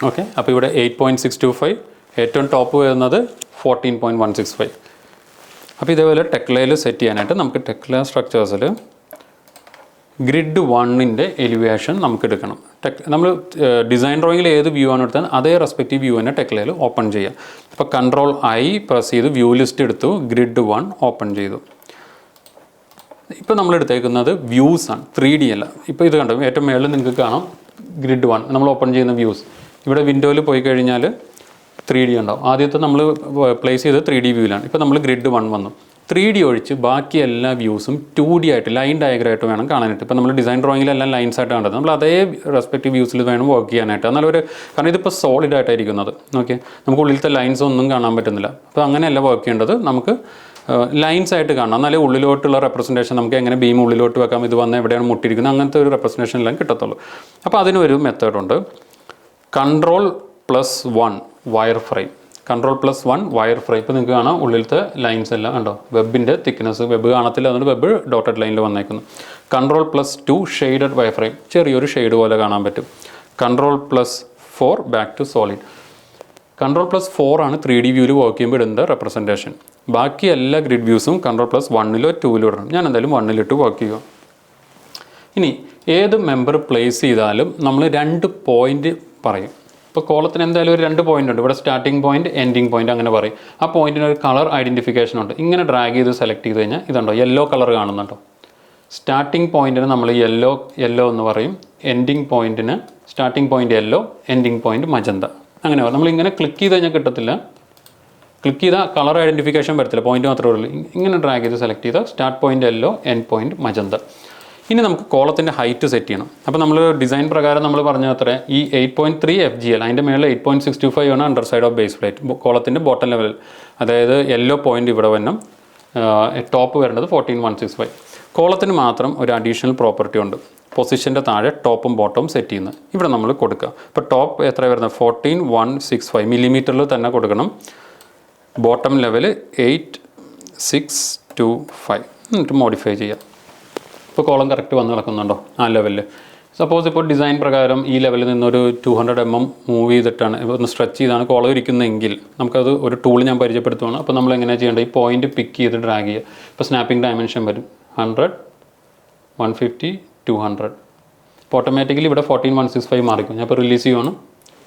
ഓക്കെ. അപ്പോൾ ഇവിടെ 8.625, ഏറ്റവും ടോപ്പ് വരുന്നത് 14.165. അപ്പോൾ ഇതേപോലെ ടെക്ലയിൽ സെറ്റ് ചെയ്യാനായിട്ട് നമുക്ക് ടെക്ല സ്ട്രക്ചേഴ്സിൽ ഗ്രിഡ് 1ൻ്റെ എലിവേഷൻ നമുക്ക് എടുക്കണം. നമ്മൾ ഡിസൈൻ ഡ്രോയിങ്ങിൽ ഏത് വ്യൂ ആണ് എടുത്താൽ അതേ റെസ്പെക്റ്റീവ് വ്യൂ തന്നെ ടെക്ലയിൽ ഓപ്പൺ ചെയ്യാം. അപ്പോൾ Ctrl+I പ്രസ് ചെയ്ത് വ്യൂ ലിസ്റ്റ് എടുത്തു, ഗ്രിഡ് 1 ഓപ്പൺ ചെയ്തു. ഇപ്പോൾ നമ്മൾ എടുത്തേക്കുന്നത് വ്യൂസ് ആണ്, 3D അല്ല. ഇപ്പോൾ ഇത് കണ്ടു ഏറ്റവും മേളിൽ നിങ്ങൾക്ക് കാണാം ഗ്രിഡ് 1 നമ്മൾ ഓപ്പൺ ചെയ്യുന്ന വ്യൂസ്. ഇവിടെ വിൻഡോയിൽ പോയി കഴിഞ്ഞാൽ 3D ഉണ്ടാവും. ആദ്യത്തെ നമ്മൾ പ്ലേസ് ചെയ്ത് 3D വ്യൂവിലാണ്. ഇപ്പോൾ നമ്മൾ ഗ്രിഡ് 1 വന്നു. 3D ഒഴിച്ച് ബാക്കി എല്ലാ വ്യൂസും 2D ആയിട്ട് ലൈൻ ഡയഗ്രായിട്ട് വേണം കാണാനായിട്ട്. ഇപ്പോൾ നമ്മൾ ഡിസൈൻ ഡ്രോയിങ്ങിലെല്ലാം ലൈൻസ് ആയിട്ട് കണ്ടത് നമ്മൾ അതേ റെസ്പെക്റ്റീവ് വ്യൂസിൽ വേണം വർക്ക് ചെയ്യാനായിട്ട്. എന്നാലും കാരണം ഇതിപ്പോൾ സോളിഡ് ആയിട്ടായിരിക്കുന്നത്. ഓക്കെ. നമുക്ക് ഉള്ളിലത്തെ ലൈൻസ് ഒന്നും കാണാൻ പറ്റുന്നില്ല. അപ്പോൾ അങ്ങനെയല്ല വർക്ക് ചെയ്യേണ്ടത്. നമുക്ക് ലൈൻസ് ആയിട്ട് കാണാം. എന്നാലേ ഉള്ളിലോട്ടുള്ള റെപ്രസെൻറ്റേഷൻ നമുക്ക് എങ്ങനെ ബീം ഉള്ളിലോട്ട് വെക്കാം, ഇത് വന്ന് എവിടെയാണ് മുട്ടിയിരിക്കുന്നത്, അങ്ങനത്തെ ഒരു റെപ്രസെൻറ്റേഷൻ എല്ലാം കിട്ടത്തുള്ളൂ. അപ്പോൾ അതിനൊരു മെത്തേഡുണ്ട്. Ctrl+1 wire frame. Ctrl+1 wire frame. ഇപ്പോൾ നിങ്ങൾക്ക് കാണാം ഉള്ളിലത്തെ ലൈൻസ് എല്ലാം കണ്ടോ. വെബിൻ്റെ തിക്നെസ് വെബ് കാണത്തില്ല, അതുകൊണ്ട് വെബ് ഡോട്ടഡ് ലൈനിൽ വന്നേക്കുന്നു. Ctrl+2 shaded wire frame. ചെറിയൊരു ഷെയ്ഡ് പോലെ കാണാൻ പറ്റും. Ctrl+4 back to solid. Ctrl+4 ആണ് 3D വ്യൂവിൽ വർക്ക് ചെയ്യുമ്പോൾ ഇടുന്ന റെപ്രസെൻറ്റേഷൻ. ബാക്കി എല്ലാ ഗ്രിഡ് വ്യൂസും Ctrl+1ലോ 2ലോ ഇടണം. ഞാൻ എന്തായാലും 1ലിട്ട് വർക്ക് ചെയ്യുക. ഇനി ഏത് മെമ്പർ പ്ലേസ് ചെയ്താലും നമ്മൾ 2 പോയിൻ്റ് പറയും. ഇപ്പോൾ കോളത്തിന് എന്തായാലും ഒരു 2 പോയിൻ്റ് ഉണ്ട്. ഇവിടെ സ്റ്റാർട്ടിംഗ് പോയിന്റ്, എൻഡിങ് പോയിന്റ് അങ്ങനെ പറയും. ആ പോയിന്റിന് ഒരു കളർ ഐഡൻറ്റിഫിക്കേഷൻ ഉണ്ട്. ഇങ്ങനെ ഡ്രാഗ് ചെയ്ത് സെലക്ട് ചെയ്ത് കഴിഞ്ഞാൽ ഇതുണ്ടോ യെല്ലോ കളർ കാണുന്നുണ്ടോ. സ്റ്റാർട്ടിംഗ് പോയിന്റിന് നമ്മൾ യെല്ലോ എന്ന് പറയും. എൻഡിങ് പോയിന്റിന് starting point yellow, ending point magenta. അങ്ങനെ നമ്മളിങ്ങനെ ക്ലിക്ക് ചെയ്ത് കഴിഞ്ഞാൽ കിട്ടത്തില്ല. ക്ലിക്ക് ചെയ്താൽ കളർ ഐഡൻറ്റിഫിക്കേഷൻ വരത്തില്ല, പോയിന്റ് മാത്രമേ ഉള്ളൂ. ഇങ്ങനെ ഡ്രാഗ് ചെയ്ത് സെലക്ട് ചെയ്താൽ start point yellow, end point magenta. ഇനി നമുക്ക് കോളത്തിൻ്റെ ഹൈറ്റ് സെറ്റ് ചെയ്യണം. അപ്പോൾ നമ്മൾ ഡിസൈൻ പ്രകാരം നമ്മൾ പറഞ്ഞ അത്ര ഈ 8.3 FGL അതിൻ്റെ മേളിൽ 8.625 ആണ് under side of base plate കോളത്തിൻ്റെ ബോട്ടം ലെവലിൽ. അതായത് യെല്ലോ പോയിന്റ് ഇവിടെ വരണം, ടോപ്പ് വരേണ്ടത് 14.165. കോളത്തിന് മാത്രം ഒരു അഡീഷണൽ പ്രോപ്പർട്ടി ഉണ്ട്. പൊസിഷൻ്റെ താഴെ ടോപ്പും ബോട്ടവും സെറ്റ് ചെയ്യുന്നത് ഇവിടെ നമ്മൾ കൊടുക്കുക. ഇപ്പോൾ ടോപ്പ് എത്ര വരുന്നത് 14.165 മില്ലിമീറ്ററിൽ തന്നെ കൊടുക്കണം. ബോട്ടം ലെവൽ 8.625 എന്നിട്ട് മോഡിഫൈ ചെയ്യാം. ഇപ്പോൾ കോളം കറക്റ്റ് വന്ന് കിടക്കുന്നുണ്ടോ ആ ലെവലിൽ? സപ്പോസ് ഇപ്പോൾ ഡിസൈൻ പ്രകാരം ഈ ലെവലിൽ നിന്നൊരു 200 mm മൂവ് ചെയ്തിട്ടാണ് ഒന്ന് സ്ട്രെച്ച് ചെയ്താണ് കോളം ഇരിക്കുന്നതെങ്കിൽ നമുക്കത് ഒരു ടൂൾ ഞാൻ പരിചയപ്പെടുത്തുവാണ്. അപ്പോൾ നമ്മൾ എങ്ങനെയാണ് ചെയ്യേണ്ടത്? ഈ പോയിന്റ് പിക്ക് ചെയ്ത് ഡ്രാഗ് ചെയ്യുക. ഇപ്പോൾ സ്നാപ്പിംഗ് ഡയമെൻഷൻ വരും 100, 150, 200. അപ്പോൾ ഓട്ടോമാറ്റിക്കലി ഇവിടെ 14.165 മാറിക്കും. ഞാൻ ഇപ്പോൾ റിലീസ് ചെയ്യുവാണ്,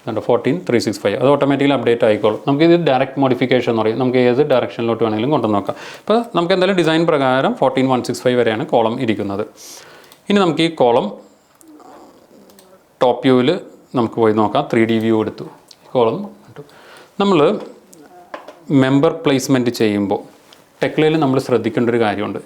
14.365. അത് ഓട്ടോമാറ്റിക്കലി അപ്ഡേറ്റ് ആയിക്കോളും. നമുക്കിത് ഡയറക്റ്റ് മോഡിഫിക്കേഷൻ എന്ന് പറയും. നമുക്ക് ഏത് ഡയറക്ഷനിലോട്ട് വേണമെങ്കിലും കൊണ്ടുവന്ന് നോക്കാം. ഇപ്പോൾ നമുക്ക് എന്തായാലും ഡിസൈൻ പ്രകാരം 14.165 വരെയാണ് കോളം ഇരിക്കുന്നത്. ഇനി നമുക്ക് ഈ കോളം ടോപ്പ് വ്യൂവിൽ നമുക്ക് പോയി നോക്കാം. 3D വ്യൂ എടുത്തു കോളം. നമ്മൾ മെമ്പർ പ്ലേസ്മെൻറ്റ് ചെയ്യുമ്പോൾ ടെക്ലയിൽ നമ്മൾ ശ്രദ്ധിക്കേണ്ട ഒരു കാര്യമുണ്ട്.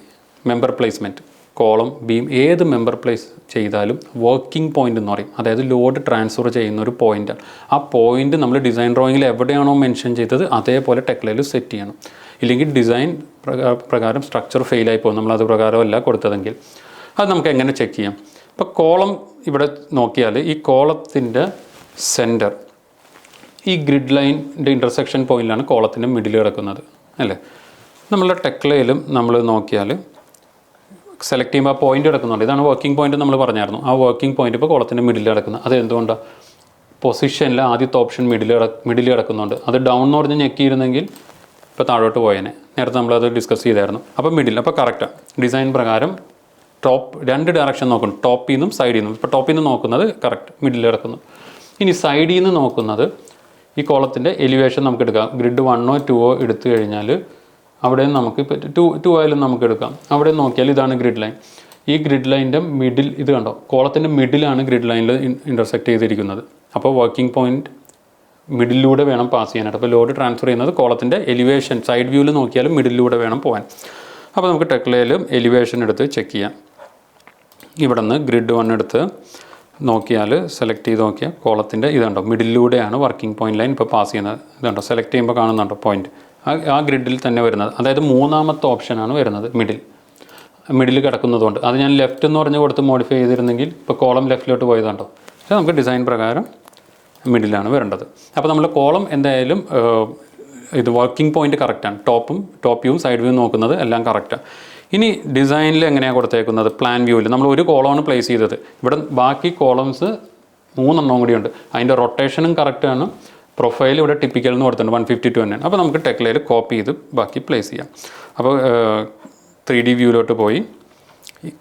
മെമ്പർ പ്ലേസ്മെൻറ്റ് കോളം ബീം ഏത് മെമ്പർ പ്ലേസ് ചെയ്താലും വർക്കിംഗ് പോയിൻ്റ് എന്ന് പറയും. അതായത് ലോഡ് ട്രാൻസ്ഫർ ചെയ്യുന്ന ഒരു പോയിൻ്റാണ്. ആ പോയിൻ്റ് നമ്മൾ ഡിസൈൻ ഡ്രോയിങ്ങിൽ എവിടെയാണോ മെൻഷൻ ചെയ്തത് അതേപോലെ ടെക്ലയിൽ സെറ്റ് ചെയ്യണം. ഇല്ലെങ്കിൽ ഡിസൈൻ പ്രകാരം സ്ട്രക്ചർ ഫെയിലായി പോകും. നമ്മളത് പ്രകാരമല്ല കൊടുത്തതെങ്കിൽ. അത് നമുക്ക് എങ്ങനെ ചെക്ക് ചെയ്യാം? ഇപ്പോൾ കോളം ഇവിടെ നോക്കിയാൽ ഈ കോളത്തിൻ്റെ സെൻറ്റർ ഈ ഗ്രിഡ് ലൈനിൻ്റെ ഇൻ്റർസെക്ഷൻ പോയിൻ്റിലാണ് കോളത്തിൻ്റെ മിഡിൽ കിടക്കുന്നത് അല്ലേ? നമ്മളുടെ ടെക്ലയിലും നമ്മൾ നോക്കിയാൽ സെലക്ട് ചെയ്യുമ്പോൾ ആ പോയിന്റ് കിടക്കുന്നുണ്ട്. ഇതാണ് വർക്കിംഗ് പോയിന്റ് നമ്മൾ പറഞ്ഞായിരുന്നു. ആ വർക്കിംഗ് പോയിന്റ് ഇപ്പോൾ കോളത്തിൻ്റെ മിഡിൽ കിടക്കുന്നത്. അത് എന്തുകൊണ്ടാണ്? പൊസിഷനിൽ ആദ്യത്തെ ഓപ്ഷൻ മിഡിൽ കിടക്കുന്നുണ്ട്. അത് ഡൗൺ എന്ന് പറഞ്ഞ് ഞെക്കിയിരുന്നെങ്കിൽ ഇപ്പോൾ താഴോട്ട് പോയേനെ. നേരത്തെ നമ്മളത് ഡിസ്കസ് ചെയ്തായിരുന്നു. അപ്പോൾ മിഡിൽ, അപ്പോൾ കറക്റ്റാണ്. ഡിസൈൻ പ്രകാരം ടോപ്പ് രണ്ട് ഡയറക്ഷൻ നോക്കണം, ടോപ്പിൽ നിന്നും സൈഡിൽ നിന്നും. ഇപ്പോൾ ടോപ്പിൽ നിന്ന് നോക്കുന്നത് കറക്റ്റ് മിഡിൽ കിടക്കുന്നു. ഇനി സൈഡിൽ നിന്ന് നോക്കുന്നത് ഈ കോളത്തിൻ്റെ എലിവേഷൻ നമുക്ക് എടുക്കാം. ഗ്രിഡ് 1ഓ 2ഓ എടുത്തു കഴിഞ്ഞാൽ അവിടെ നമുക്ക് ഇപ്പോൾ 2 ആയാലും നമുക്ക് എടുക്കാം. അവിടെ നോക്കിയാൽ ഇതാണ് ഗ്രിഡ് ലൈൻ. ഈ ഗ്രിഡ് ലൈനിൻ്റെ മിഡിൽ ഇത് കണ്ടോ, കോളത്തിൻ്റെ മിഡിലാണ് ഗ്രിഡ് ലൈനിൽ ഇൻ്റർസെക്റ്റ് ചെയ്തിരിക്കുന്നത്. അപ്പോൾ വർക്കിംഗ് പോയിൻറ്റ് മിഡിലൂടെ വേണം പാസ് ചെയ്യാനായിട്ട്. അപ്പോൾ ലോഡ് ട്രാൻസ്ഫർ ചെയ്യുന്നത് കോളത്തിൻ്റെ എലിവേഷൻ സൈഡ് വ്യൂവിൽ നോക്കിയാലും മിഡിലൂടെ വേണം പോകാൻ. അപ്പോൾ നമുക്ക് ടെക്ലയിലും എലിവേഷൻ എടുത്ത് ചെക്ക് ചെയ്യാം. ഇവിടെ നിന്ന് ഗ്രിഡ് 1 എടുത്ത് നോക്കിയാൽ സെലക്ട് ചെയ്ത് നോക്കിയാൽ കോളത്തിൻ്റെ ഇതുണ്ടോ മിഡിലൂടെയാണ് വർക്കിംഗ് പോയിന്റ് ലൈൻ ഇപ്പോൾ പാസ് ചെയ്യുന്നത്. ഇതുണ്ടോ സെലക്ട് ചെയ്യുമ്പോൾ കാണുന്നുണ്ടോ പോയിന്റ് ആ ഗ്രിഡിൽ തന്നെ വരുന്നത്. അതായത് മൂന്നാമത്തെ ഓപ്ഷനാണ് വരുന്നത് മിഡിൽ കിടക്കുന്നതുകൊണ്ട്. അത് ഞാൻ ലെഫ്റ്റ് എന്ന് പറഞ്ഞ് കൊടുത്ത് മോഡിഫൈ ചെയ്തിരുന്നെങ്കിൽ ഇപ്പോൾ കോളം ലെഫ്റ്റിലോട്ട് പോയതുണ്ടോ. പക്ഷേ നമുക്ക് ഡിസൈൻ പ്രകാരം മിഡിലാണ് വരേണ്ടത്. അപ്പോൾ നമ്മൾ കോളം എന്തായാലും ഇത് വർക്കിംഗ് പോയിന്റ് കറക്റ്റാണ്. ടോപ്പ് വ്യൂവും സൈഡ് വ്യൂ നോക്കുന്നത് എല്ലാം കറക്റ്റാണ്. ഇനി ഡിസൈനിൽ എങ്ങനെയാണ് കൊടുത്തേക്കുന്നത്? പ്ലാൻ വ്യൂവിൽ നമ്മൾ ഒരു കോളമാണ് പ്ലേസ് ചെയ്തത്. ഇവിടെ ബാക്കി കോളംസ് 3 കൂടിയുണ്ട്. അതിൻ്റെ റൊട്ടേഷനും കറക്റ്റാണ്. പ്രൊഫൈൽ ഇവിടെ ടിപ്പിക്കൽ എന്ന് കൊടുത്തിട്ടുണ്ട് 152 തന്നെയാണ്. അപ്പോൾ നമുക്ക് ടെക്ലയിൽ കോപ്പി ചെയ്ത് ബാക്കി പ്ലേസ് ചെയ്യാം. അപ്പോൾ 3D വ്യൂവിലോട്ട് പോയി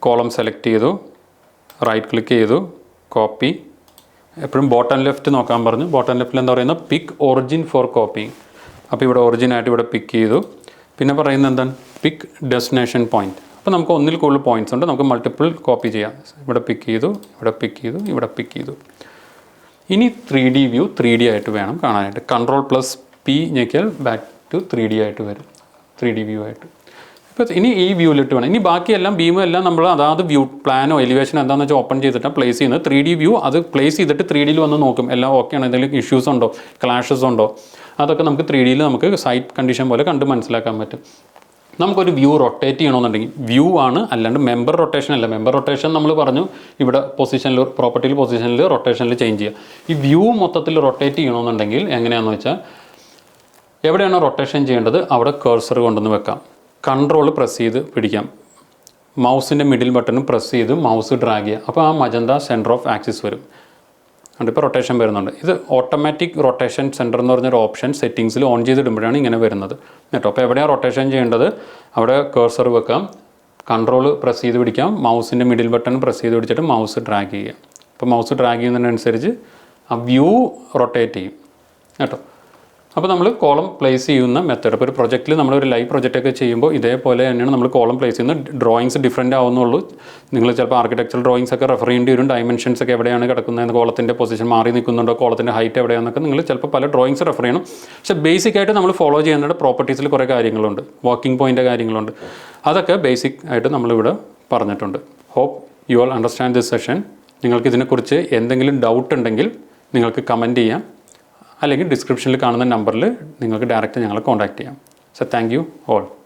കോളം സെലക്ട് ചെയ്തു, റൈറ്റ് ക്ലിക്ക് ചെയ്തു, കോപ്പി. എപ്പോഴും ബോട്ടം ലെഫ്റ്റ് നോക്കാൻ പറഞ്ഞു. ബോട്ടം ലെഫ്റ്റിൽ എന്താ പറയുന്നത്? പിക്ക് ഒറിജിൻ ഫോർ കോപ്പിങ്. അപ്പോൾ ഇവിടെ ഒറിജിനായിട്ട് ഇവിടെ പിക്ക് ചെയ്തു. പിന്നെ പറയുന്നത് എന്താണ്? പിക്ക് ഡെസ്റ്റിനേഷൻ പോയിൻറ്റ്. അപ്പോൾ നമുക്ക് ഒന്നിൽ കൂടുതൽ പോയിൻറ്റ്സ് ഉണ്ട്, നമുക്ക് മൾട്ടിപ്പിൾ കോപ്പി ചെയ്യാം. ഇവിടെ പിക്ക് ചെയ്തു, ഇവിടെ പിക്ക് ചെയ്തു, ഇവിടെ പിക്ക് ചെയ്തു. ഇനി 3D വ്യൂ 3D ആയിട്ട് വേണം കാണാനായിട്ട്. Ctrl+P ഞെക്കിയാൽ ബാക്ക് ടു 3D ആയിട്ട് വരും, 3D വ്യൂ ആയിട്ട്. ഇപ്പോൾ ഇനി ഈ വ്യൂവിലിട്ട് വേണം. ഇനി ബാക്കിയെല്ലാം ബീമും എല്ലാം നമ്മൾ അതാത് വ്യൂ പ്ലാനോ എലിവേഷനോ എന്താണെന്ന് വെച്ചാൽ ഓപ്പൺ ചെയ്തിട്ടാണ് പ്ലേസ് ചെയ്യുന്നത്. 3D വ്യൂ അത് പ്ലേസ് ചെയ്തിട്ട് 3Dയിൽ വന്ന് നോക്കും എല്ലാം ഓക്കെയാണ്, എന്തെങ്കിലും ഇഷ്യൂസ് ഉണ്ടോ, ക്ലാഷസ് ഉണ്ടോ, അതൊക്കെ നമുക്ക് 3Dയിൽ നമുക്ക് സൈറ്റ് കണ്ടീഷൻ പോലെ കണ്ട് മനസ്സിലാക്കാൻ പറ്റും. നമുക്കൊരു വ്യൂ റൊട്ടേറ്റ് ചെയ്യണമെന്നുണ്ടെങ്കിൽ വ്യൂ ആണ്, അല്ലാണ്ട് മെമ്പർ റൊട്ടേഷൻ അല്ല. മെമ്പർ റൊട്ടേഷൻ നമ്മൾ പറഞ്ഞു ഇവിടെ പൊസിഷനിൽ പ്രോപ്പർട്ടിയിൽ പൊസിഷനിൽ റൊട്ടേഷനിൽ ചേഞ്ച് ചെയ്യുക. ഈ വ്യൂ മൊത്തത്തിൽ റൊട്ടേറ്റ് ചെയ്യണമെന്നുണ്ടെങ്കിൽ എങ്ങനെയാണെന്ന് വെച്ചാൽ എവിടെയാണോ റൊട്ടേഷൻ ചെയ്യേണ്ടത് അവിടെ കഴ്സർ കൊണ്ടുവന്ന് വെക്കാം. കൺട്രോൾ പ്രസ് ചെയ്ത് പിടിക്കാം. മൗസിൻ്റെ മിഡിൽ ബട്ടണും പ്രസ് ചെയ്ത് മൗസ് ഡ്രാഗ് ചെയ്യുക. അപ്പോൾ ആ മജന്ത സെൻറ്റർ ഓഫ് ആക്സിസ് വരും. ഇപ്പോൾ റൊട്ടേഷൻ വരുന്നുണ്ട്. ഇത് ഓട്ടോമാറ്റിക് റൊട്ടേഷൻ സെൻറ്റർ എന്ന് പറഞ്ഞൊരു ഓപ്ഷൻ സെറ്റിങ്സിൽ ഓൺ ചെയ്തിടുമ്പോഴാണ് ഇങ്ങനെ വരുന്നത് കേട്ടോ. അപ്പോൾ എവിടെയാണ് റൊട്ടേഷൻ ചെയ്യേണ്ടത് അവിടെ കഴ്സർ വെക്കാം, കൺട്രോൾ പ്രസ് ചെയ്ത് പിടിക്കാം, മൗസിൻ്റെ മിഡിൽ ബട്ടൺ പ്രസ് ചെയ്ത് പിടിച്ചിട്ട് മൗസ് ഡ്രാഗ് ചെയ്യുക. അപ്പോൾ മൗസ് ഡ്രാഗ് ചെയ്യുന്നതിനനുസരിച്ച് ആ വ്യൂ റൊട്ടേറ്റ് ചെയ്യും കേട്ടോ. അപ്പോൾ നമ്മൾ കോളം പ്ലേസ് ചെയ്യുന്ന മെത്തേഡ് ഇപ്പോൾ ഒരു പ്രൊജക്റ്റിൽ നമ്മളൊരു ലൈവ് പ്രൊജക്റ്റൊക്കെ ചെയ്യുമ്പോൾ ഇതേപോലെ തന്നെയാണ് നമ്മൾ കോളം പ്ലേസ് ചെയ്യുന്നത്. ഡ്രോയിങ്സ് ഡിഫറൻറ്റ് ആവുന്നുള്ളൂ. നിങ്ങൾ ചിലപ്പോൾ ആർക്കിടെക്ചറൽ ഡ്രോയിങ്സ് ഒക്കെ റെഫർ ചെയ്യേണ്ടി വരും. ഡയമെൻഷൻസ് ഒക്കെ എവിടെയാണ് കിടക്കുന്നത്, കോളത്തിൻ്റെ പൊസിഷൻ മാറി നിൽക്കുന്നുണ്ടോ, കോളത്തിൻ്റെ ഹൈറ്റ് എവിടെയാണെന്നൊക്കെ നിങ്ങൾ ചിലപ്പോൾ പല ഡ്രോയിങ്സ് റെഫർ ചെയ്യണം. പക്ഷേ ബേസിക്കായിട്ട് നമ്മൾ ഫോളോ ചെയ്യേണ്ട പ്രോപ്പർട്ടീസിൽ കുറേ കാര്യങ്ങളുണ്ട്, വർക്കിംഗ് പോയിൻ്റ് കാര്യങ്ങളുണ്ട്. അതൊക്കെ ബേസിക് ആയിട്ട് നമ്മളിവിടെ പറഞ്ഞിട്ടുണ്ട്. Hope you all understand this session. നിങ്ങൾക്ക് ഇതിനെക്കുറിച്ച് എന്തെങ്കിലും ഡൗട്ട് ഉണ്ടെങ്കിൽ നിങ്ങൾക്ക് കമൻറ്റ് ചെയ്യാം, അല്ലെങ്കിൽ ഡിസ്ക്രിപ്ഷനിൽ കാണുന്ന നമ്പറിൽ നിങ്ങൾക്ക് ഡയറക്റ്റ് ഞങ്ങളെ കോൺടാക്റ്റ് ചെയ്യാം. So thank you all.